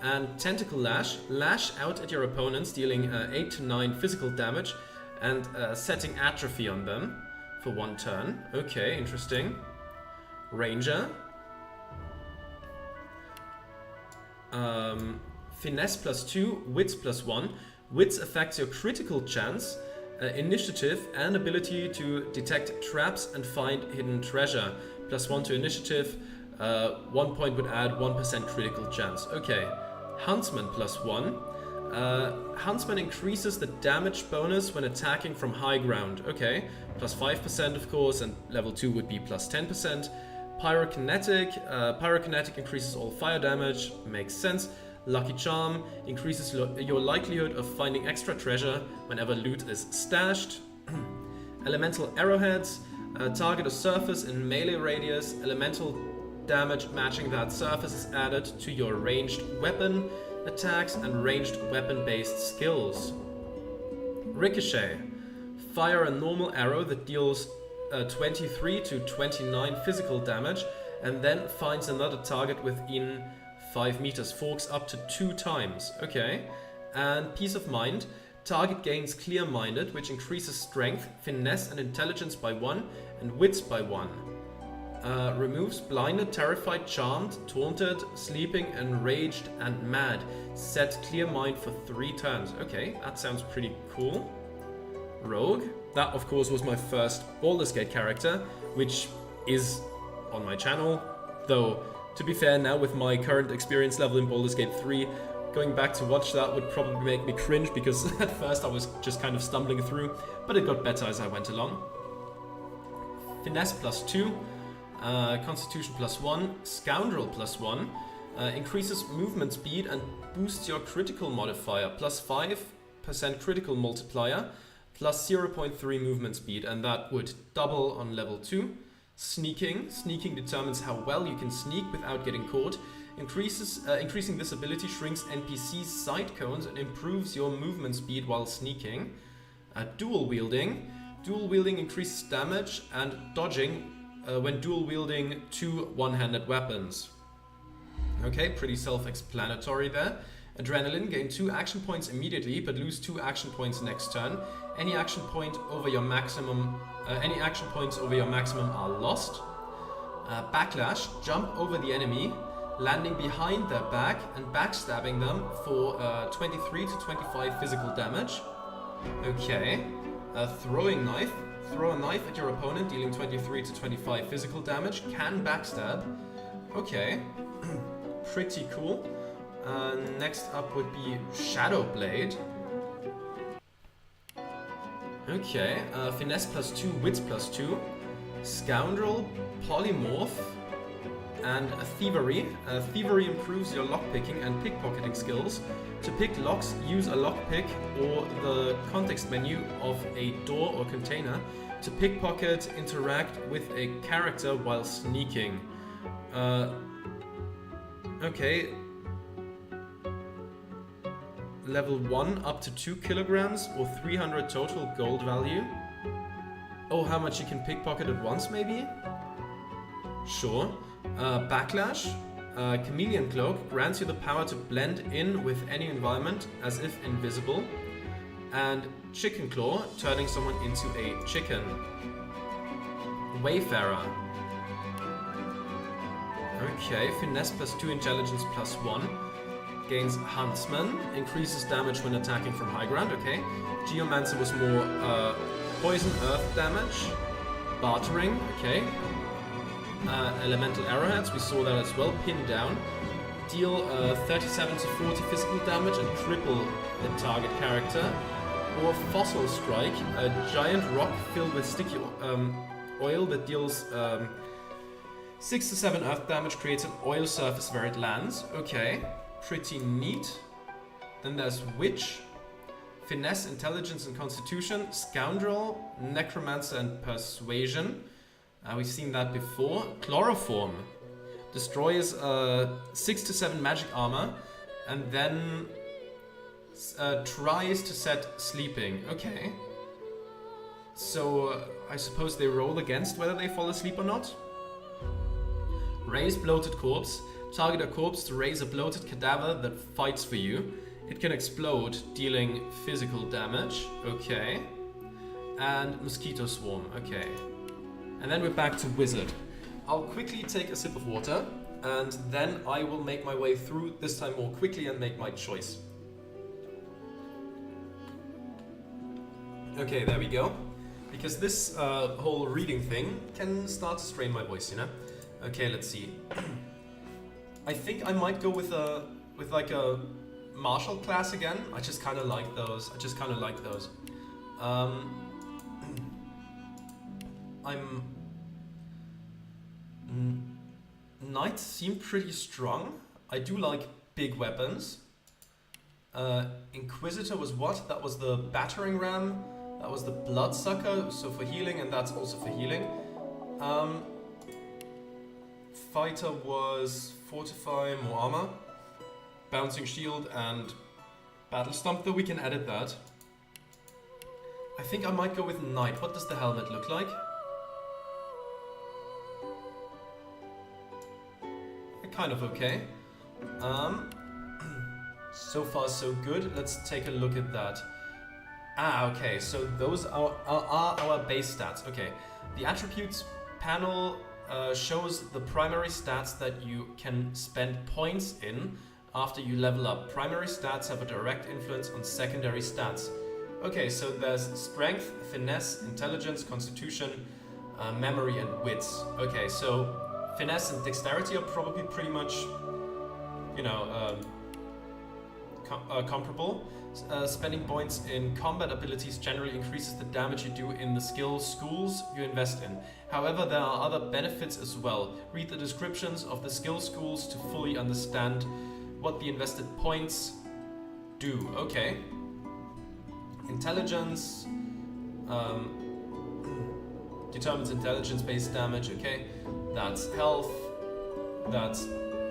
A: And Tentacle Lash. Lash out at your opponents, dealing 8 to 9 physical damage and setting atrophy on them for 1 turn. Okay, interesting. Ranger. Finesse plus 2, Wits plus 1. Wits affects your critical chance, initiative, and ability to detect traps and find hidden treasure. Plus 1 to initiative. 1 point would add 1% critical chance. Okay. Huntsman plus 1. Huntsman increases the damage bonus when attacking from high ground. Okay. Plus 5% of course, and level 2 would be plus 10%. Pyrokinetic. Pyrokinetic increases all fire damage. Makes sense. Lucky Charm increases your likelihood of finding extra treasure whenever loot is stashed. Elemental Arrowheads. Target a surface in melee radius. Elemental damage matching that surface is added to your ranged weapon attacks and ranged weapon-based skills. Ricochet. Fire a normal arrow that deals 23 to 29 physical damage and then finds another target within 5 meters. Forks up to 2 times. Okay. And Peace of Mind. Target gains Clear-Minded, which increases strength, finesse and intelligence by 1 and wits by 1. Removes blinded, terrified, charmed, taunted, sleeping, enraged and mad. Set Clear Mind for 3 turns. Okay, that sounds pretty cool. Rogue. That of course was my first Baldur's Gate character, which is on my channel. Though, to be fair, now with my current experience level in Baldur's Gate 3, going back to watch that would probably make me cringe because at first I was just kind of stumbling through, but it got better as I went along. Finesse plus 2. Constitution plus 1, Scoundrel plus 1, increases movement speed and boosts your critical modifier, plus 5% critical multiplier, plus 0.3 movement speed, and that would double on level 2. Sneaking determines how well you can sneak without getting caught. Increasing this ability shrinks NPCs' sight cones and improves your movement speed while sneaking. Dual wielding. Dual wielding increases damage and dodging when dual wielding 2 one-handed weapons. Okay, pretty self-explanatory there. Adrenaline, gain 2 action points immediately, but lose 2 action points next turn. Any action points over your maximum are lost. Backlash, jump over the enemy, landing behind their back and backstabbing them for 23 to 25 physical damage. Okay. Throwing knife, throw a knife at your opponent, dealing 23 to 25 physical damage, can backstab. Okay. Pretty cool. Next up would be Shadow Blade. Okay, Finesse +2, Wits +2, Scoundrel, Polymorph, and Thievery. Thievery improves your lockpicking and pickpocketing skills. To pick locks, use a lockpick or the context menu of a door or container. To pickpocket, interact with a character while sneaking. Okay. Level 1 up to 2 kilograms or 300 total gold value. Oh, how much you can pickpocket at once maybe? Sure. Backlash. Chameleon Cloak grants you the power to blend in with any environment as if invisible. And Chicken Claw, turning someone into a chicken. Wayfarer. Okay, Finesse +2, Intelligence +1. Gains Huntsman, increases damage when attacking from high ground, okay. Geomancer was more poison earth damage. Bartering, okay. Elemental Arrowheads, we saw that as well. Pin down. Deal 37 to 40 physical damage and cripple the target character. Or Fossil Strike, a giant rock filled with sticky oil that deals 6 to 7 earth damage, creates an oil surface where it lands. Okay, pretty neat. Then there's Witch. Finesse, Intelligence and Constitution. Scoundrel, Necromancer and Persuasion. We've seen that before. Chloroform. Destroys 6 to 7 magic armor. And then tries to set sleeping. Okay. So I suppose they roll against whether they fall asleep or not. Raise bloated corpse. Target a corpse to raise a bloated cadaver that fights for you. It can explode, dealing physical damage. Okay. And mosquito swarm. Okay. And then we're back to wizard. I'll quickly take a sip of water, and then I will make my way through, this time more quickly, and make my choice. Okay, there we go. Because this whole reading thing can start to strain my voice, you know? Okay, let's see. I think I might go with like a martial class again. I just kind of like those. Knights seem pretty strong. I do like big weapons. Inquisitor was what? That was the battering ram. That was the bloodsucker, so for healing, and that's also for healing. Fighter was fortify, more armor, bouncing shield, and battle stomp, though we can edit that. I think I might go with knight. What does the helmet look like? Kind of okay. So far so good. Let's take a look at that. Okay, so those are our base stats. Okay, the attributes panel shows the primary stats that you can spend points in after you level up. Primary stats have a direct influence on secondary stats. Okay, so there's strength, finesse, intelligence, constitution, memory, and wits. Okay, so finesse and dexterity are probably pretty much, you know, comparable. Spending points in combat abilities generally increases the damage you do in the skill schools you invest in. However, there are other benefits as well. Read the descriptions of the skill schools to fully understand what the invested points do. Okay. Intelligence determines intelligence-based damage. Okay. That's health. That's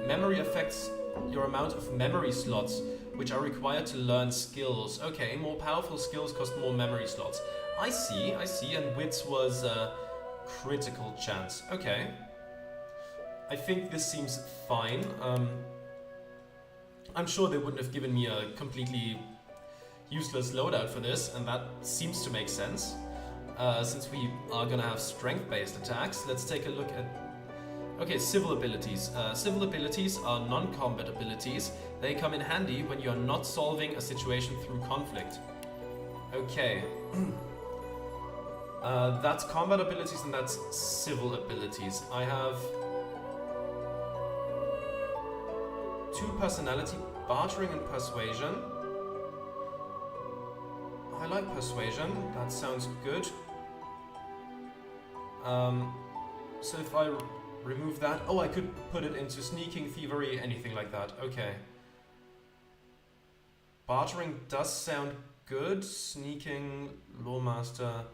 A: Memory affects your amount of memory slots, which are required to learn skills. Okay, more powerful skills cost more memory slots. I see, and wits was critical chance. Okay. I think this seems fine. I'm sure they wouldn't have given me a completely useless loadout for this, and that seems to make sense. Since we are gonna have strength-based attacks, let's take a look at... Okay, civil abilities. Civil abilities are non-combat abilities. They come in handy when you are not solving a situation through conflict. Okay. That's combat abilities and that's civil abilities. I have 2 personality, bartering and persuasion. I like persuasion, that sounds good. So if I remove that, oh, I could put it into sneaking, thievery, anything like that. Okay. Bartering does sound good. Sneaking, lawmaster,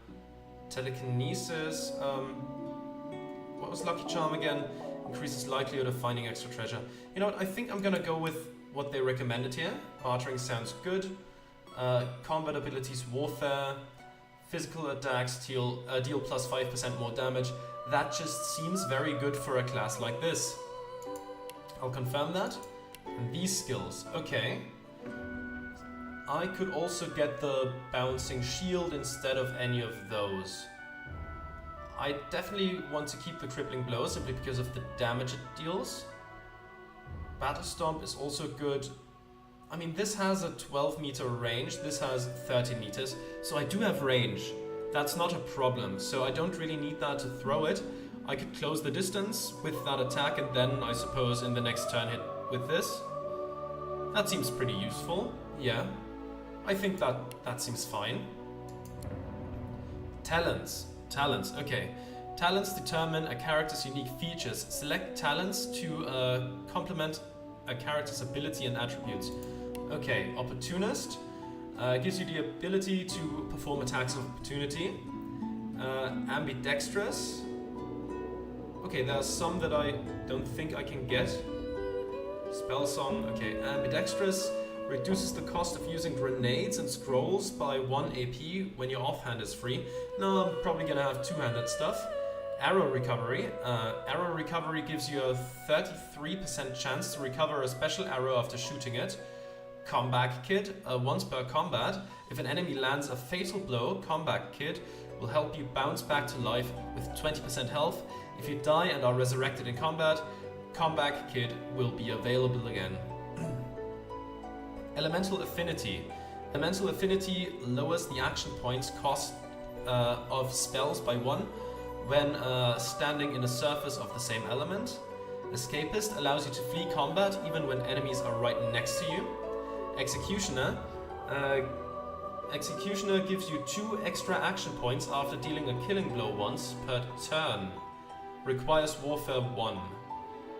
A: telekinesis. What was lucky charm again? Increases likelihood of finding extra treasure. You know what? I think I'm gonna go with what they recommended here. Bartering sounds good. Combat abilities, warfare, physical attacks deal plus 5% more damage. That just seems very good for a class like this. I'll confirm that. And these skills, okay. I could also get the bouncing shield instead of any of those. I definitely want to keep the crippling blow simply because of the damage it deals. Battle Stomp is also good. I mean, this has a 12-meter range, this has 30 meters, so I do have range. That's not a problem, so I don't really need that to throw it. I could close the distance with that attack and then, I suppose, in the next turn hit with this. That seems pretty useful, yeah. I think that seems fine. Talents, okay. Talents determine a character's unique features. Select talents to complement a character's ability and attributes. Okay, Opportunist gives you the ability to perform attacks of opportunity. Ambidextrous. Okay, there are some that I don't think I can get. Spell Song, okay. Ambidextrous reduces the cost of using grenades and scrolls by 1 AP when your offhand is free. No, I'm probably gonna have two-handed stuff. Arrow Recovery. Arrow Recovery gives you a 33% chance to recover a special arrow after shooting it. Comeback Kit. Once per combat, if an enemy lands a fatal blow, Comeback Kit will help you bounce back to life with 20% health. If you die and are resurrected in combat, Comeback Kit will be available again. Elemental Affinity. Elemental Affinity lowers the action points cost of spells by 1 when standing in a surface of the same element. Escapist allows you to flee combat even when enemies are right next to you. Executioner. Executioner gives you 2 extra action points after dealing a killing blow once per turn. Requires Warfare 1.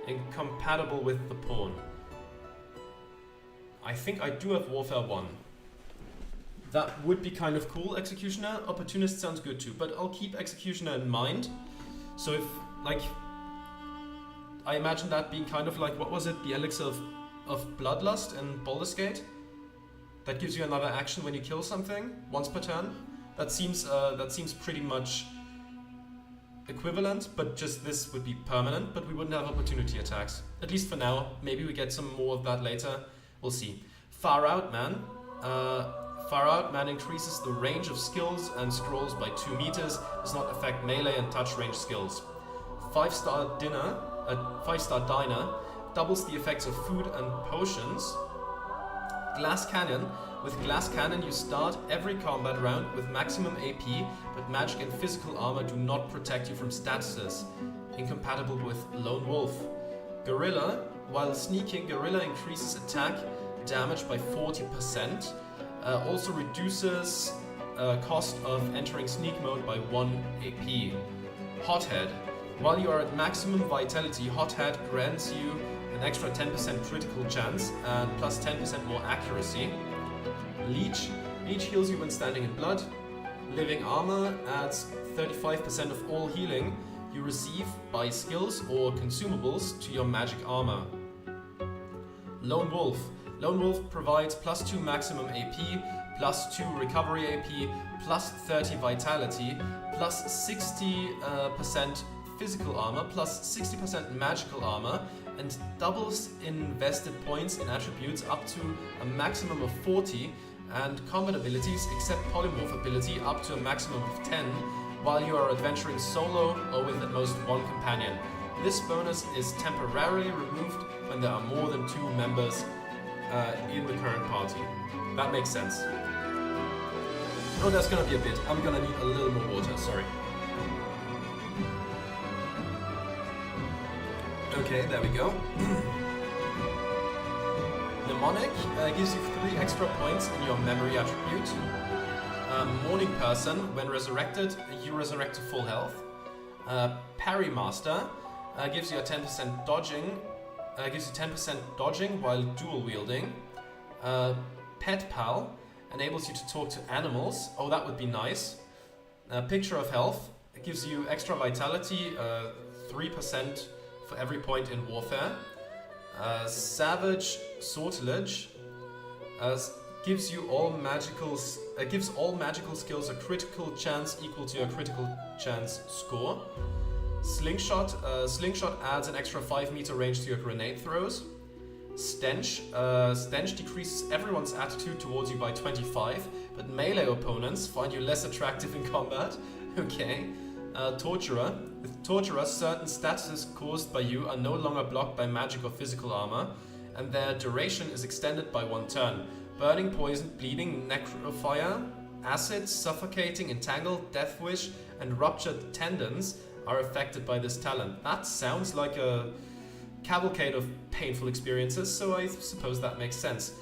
A: Incompatible with the pawn. I think I do have Warfare 1. That would be kind of cool, Executioner. Opportunist sounds good too, but I'll keep Executioner in mind. So if, like, I imagine that being kind of like, what was it, the Elixir of Bloodlust in Baldur's Gate? That gives you another action when you kill something, once per turn. That seems pretty much equivalent, but just this would be permanent, but we wouldn't have opportunity attacks. At least for now. Maybe we get some more of that later. We'll see. Far Out Man. Far Out Man increases the range of skills and scrolls by 2 meters. Does not affect melee and touch range skills. 5-star Diner doubles the effects of food and potions. Glass Cannon. With Glass Cannon you start every combat round with maximum AP, but magic and physical armor do not protect you from statuses. Incompatible with Lone Wolf. Gorilla. While sneaking, Gorilla increases attack damage by 40%. Also reduces cost of entering sneak mode by 1 AP. Hothead. While you are at maximum vitality, Hothead grants you an extra 10% critical chance and plus 10% more accuracy. Leech. Leech heals you when standing in blood. Living Armor adds 35% of all healing you receive by skills or consumables to your magic armor. Lone Wolf. Lone Wolf provides +2 maximum AP, +2 recovery AP, +30 vitality, +60% physical armor, +60% magical armor, and doubles invested points in attributes up to a maximum of 40, and combat abilities except polymorph ability up to a maximum of 10, while you are adventuring solo or with at most one companion. This bonus is temporarily removed when there are more than 2 members in the current party. That makes sense. Oh, that's gonna be a bit. I'm gonna need a little more water, sorry. Okay, there we go. Mnemonic gives you 3 extra points in your memory attribute. Morning Person, when resurrected, you resurrect to full health. Parry Master gives you a 10% dodging. Gives you 10% dodging while dual wielding. Pet Pal enables you to talk to animals. Oh, that would be nice. Picture of Health gives you extra vitality, 3% for every point in warfare. Savage Sortilege gives all magical skills a critical chance equal to your critical chance score. Slingshot adds an extra 5-meter range to your grenade throws. Stench decreases everyone's attitude towards you by 25, but melee opponents find you less attractive in combat. Okay. Torturer. With Torturer, certain statuses caused by you are no longer blocked by magic or physical armor, and their duration is extended by 1 turn. Burning, Poison, Bleeding, Necrofire, Acid, Suffocating, Entangle, Death Wish, and Ruptured Tendons are affected by this talent. That sounds like a cavalcade of painful experiences, so I suppose that makes sense.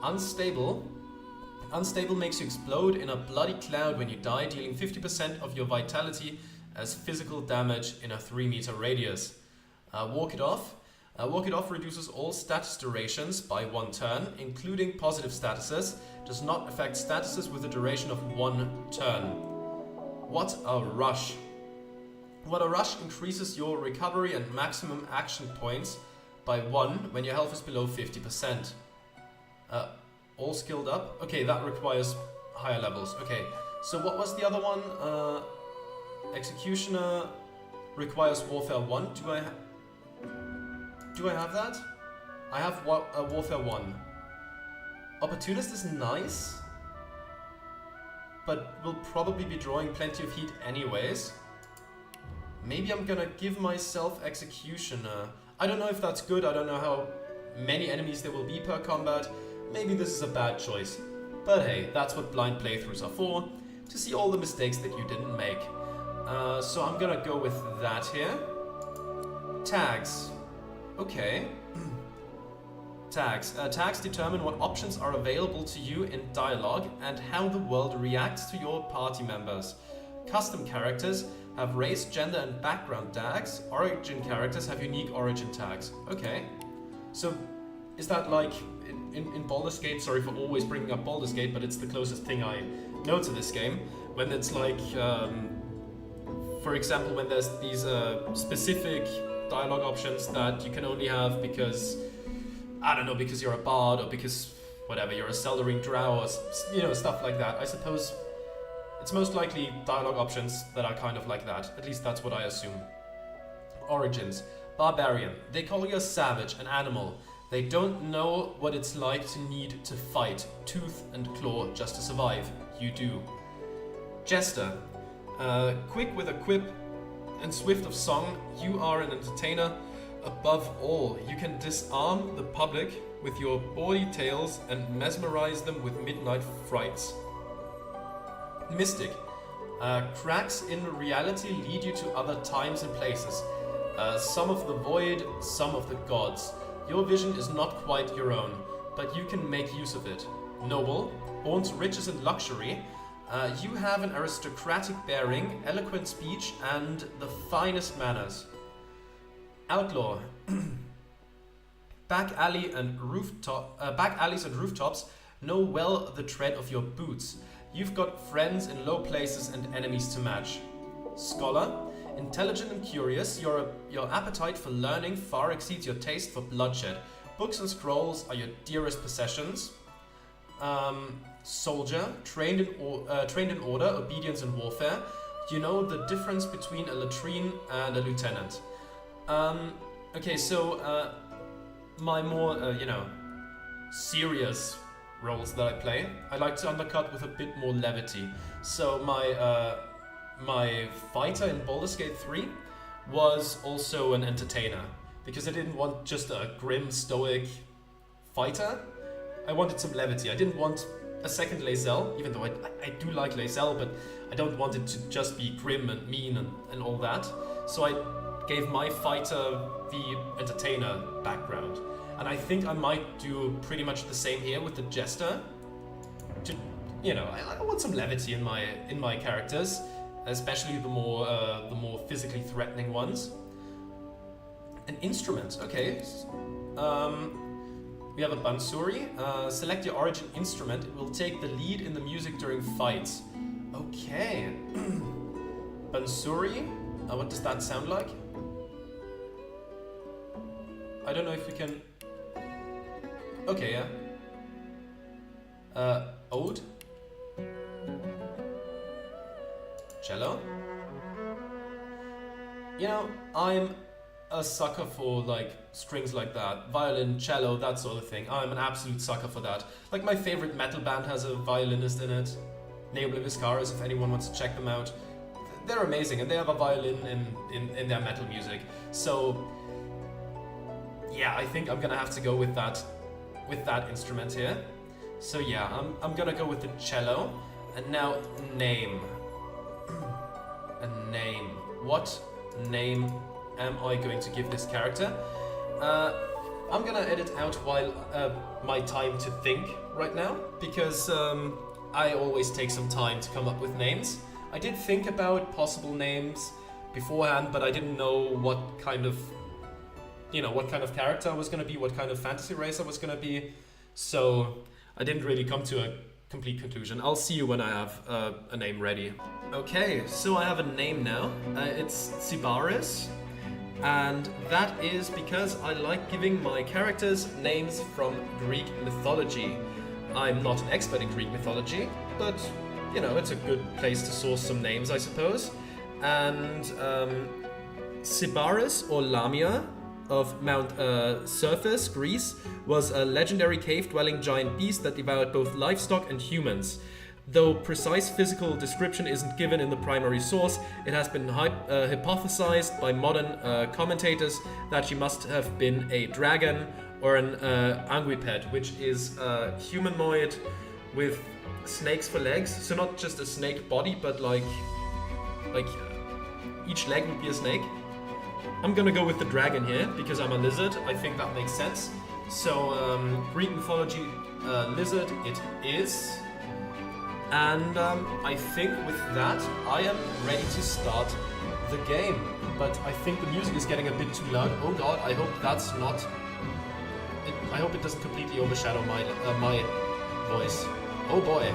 A: Unstable. Unstable makes you explode in a bloody cloud when you die, dealing 50% of your vitality as physical damage in a 3-meter radius. Walk It Off. Walk It Off reduces all status durations by 1 turn, including positive statuses. Does not affect statuses with a duration of 1 turn. What a Rush. What a Rush increases your recovery and maximum action points by 1 when your health is below 50%. All skilled up. Okay, that requires higher levels. Okay, so what was the other one? Executioner requires Warfare 1. Do I have that? I have Warfare 1. Opportunist is nice, but will probably be drawing plenty of heat anyways. Maybe I'm gonna give myself Executioner. I don't know if that's good. I don't know how many enemies there will be per combat. Maybe this is a bad choice. But hey, that's what blind playthroughs are for, to see all the mistakes that you didn't make. So I'm gonna go with that here. Tags. Okay. Tags. Tags determine what options are available to you in dialogue and how the world reacts to your party members. Custom characters have race, gender, and background tags. Origin characters have unique origin tags. Okay. So, is that like in Baldur's Gate? Sorry for always bringing up Baldur's Gate, but it's the closest thing I know to this game. When it's like, for example, when there's these specific dialogue options that you can only have because, I don't know, because you're a bard or because, whatever, you're a Seldering Drow or, you know, stuff like that. I suppose it's most likely dialogue options that are kind of like that. At least that's what I assume. Origins. Barbarian. They call you a savage, an animal. They don't know what it's like to need to fight, tooth and claw, just to survive. You do. Jester. Quick with a quip and swift of song, you are an entertainer. Above all, you can disarm the public with your bawdy tales and mesmerize them with midnight frights. Mystic. Cracks in reality lead you to other times and places. Some of the void, some of the gods. Your vision is not quite your own, but you can make use of it. Noble. Born to riches and luxury. You have an aristocratic bearing, eloquent speech, and the finest manners. Outlaw. Back alleys and rooftops know well the tread of your boots. You've got friends in low places and enemies to match. Scholar. Intelligent and curious, your appetite for learning far exceeds your taste for bloodshed. books and scrolls are your dearest possessions. Soldier, trained in order, obedience and warfare. You know the difference between a latrine and a lieutenant. Okay, so my more, serious roles that I play, I like to undercut with a bit more levity. So my fighter in Baldur's Gate 3 was also an entertainer, because I didn't want just a grim, stoic fighter. I wanted some levity. I didn't want a second Lae'zel, even though I do like Lae'zel, but I don't want it to just be grim and mean and all that. So I gave my fighter the entertainer background. And I think I might do pretty much the same here with the Jester. I want some levity in my characters, especially the more physically threatening ones. An instrument, okay. We have a Bansuri. Select your origin instrument. It will take the lead in the music during fights. Okay. Bansuri. What does that sound like? I don't know if we can... Okay, yeah. Oud. Cello. You know, I'm a sucker for like strings like that. Violin, cello, that sort of thing. I'm an absolute sucker for that. Like my favorite metal band has a violinist in it. Nameless Viscaris, if anyone wants to check them out. They're amazing and they have a violin in their metal music. So yeah, I think I'm gonna have to go with that instrument here. So yeah, I'm gonna go with the cello. And now name. A name. What name am I going to give this character? I'm gonna edit out while my time to think right now, because I always take some time to come up with names. I did think about possible names beforehand, but I didn't know what kind of character I was gonna be, what kind of fantasy race I was gonna be. So I didn't really come to a complete conclusion. I'll see you when I have a name ready. Okay, so I have a name now. It's Sibaris. And that is because I like giving my characters names from Greek mythology. I'm not an expert in Greek mythology, but it's a good place to source some names, I suppose. And Sibaris, or Lamia, of Mount Surface, Greece, was a legendary cave-dwelling giant beast that devoured both livestock and humans. Though precise physical description isn't given in the primary source, it has been hypothesized by modern commentators that she must have been a dragon or an anguiped, which is humanoid with snakes for legs. So not just a snake body, but like each leg would be a snake. I'm gonna go with the dragon here because I'm a lizard. I think that makes sense. So Greek mythology lizard it is. And I think with that, I am ready to start the game. But I think the music is getting a bit too loud. Oh god, I hope that's not... I hope it doesn't completely overshadow my voice. Oh boy.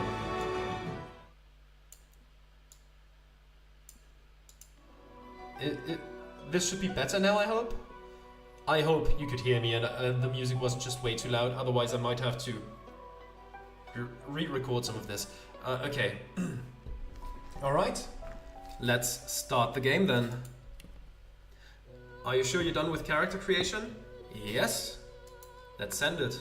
A: This should be better now, I hope? I hope you could hear me and the music wasn't just way too loud. Otherwise, I might have to re-record some of this. Okay. Alright. Let's start the game then. Are you sure you're done with character creation? Yes. Let's send it.